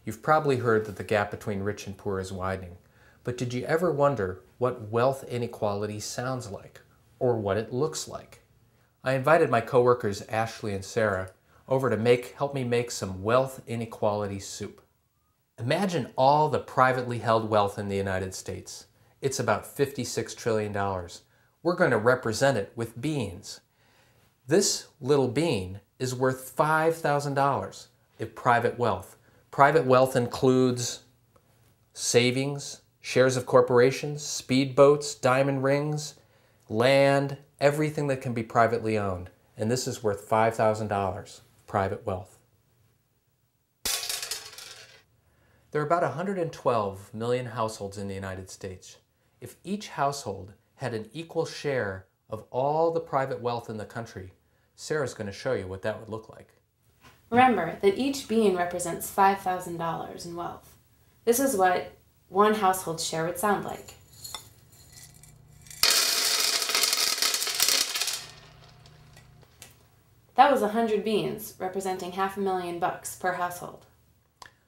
You've probably heard that the gap between rich and poor is widening. But did you ever wonder what wealth inequality sounds like, or what it looks like? I invited my coworkers Ashley and Sarah over to help me make some wealth inequality soup. Imagine all the privately held wealth in the United States. It's about $56 trillion. We're going to represent it with beans. This little bean is worth $5,000 of private wealth. Private wealth includes savings, shares of corporations, speedboats, diamond rings, land, everything that can be privately owned. And this is worth $5,000, private wealth. There are about 112 million households in the United States. If each household had an equal share of all the private wealth in the country, Sarah's going to show you what that would look like. Remember that each bean represents $5,000 in wealth. This is what one household's share would sound like. That was 100 beans, representing $500,000 per household.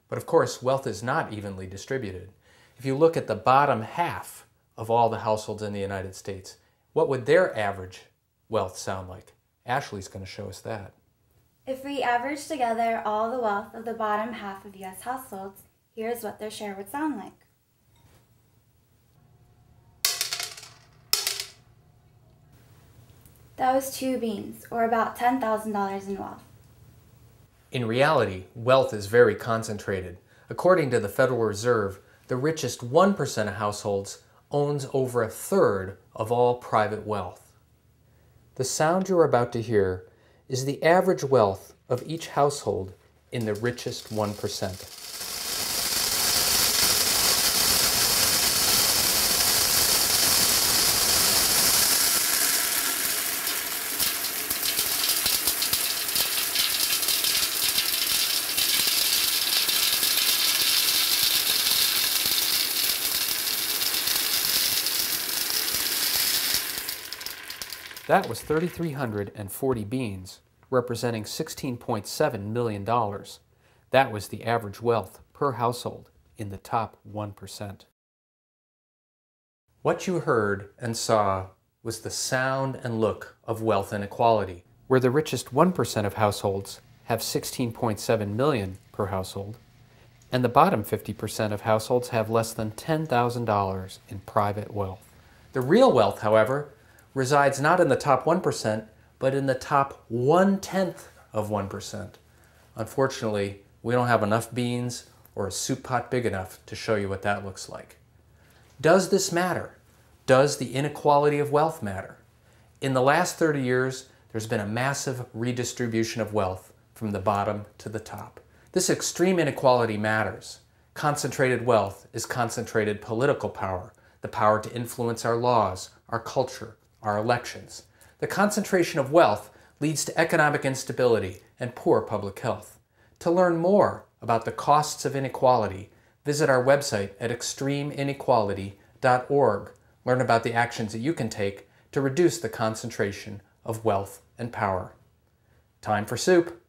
But of course, wealth is not evenly distributed. If you look at the bottom half of all the households in the United States, what would their average wealth sound like? Ashley's going to show us that. If we average together all the wealth of the bottom half of U.S. households, here's what their share would sound like. That was 2 beans, or about $10,000 in wealth. In reality, wealth is very concentrated. According to the Federal Reserve, the richest 1% of households owns over 1/3 of all private wealth. The sound you're about to hear is the average wealth of each household in the richest 1%. That was 3,340 beans, representing $16.7 million. That was the average wealth per household in the top 1%. What you heard and saw was the sound and look of wealth inequality, where the richest 1% of households have $16.7 million per household, and the bottom 50% of households have less than $10,000 in private wealth. The real wealth, however, resides not in the top 1%, but in the top 1/10 of 1%. Unfortunately, we don't have enough beans or a soup pot big enough to show you what that looks like. Does this matter? Does the inequality of wealth matter? In the last 30 years, there's been a massive redistribution of wealth from the bottom to the top. This extreme inequality matters. Concentrated wealth is concentrated political power, the power to influence our laws, our culture, our elections. The concentration of wealth leads to economic instability and poor public health. To learn more about the costs of inequality, visit our website at extremeinequality.org. Learn about the actions that you can take to reduce the concentration of wealth and power. Time for soup.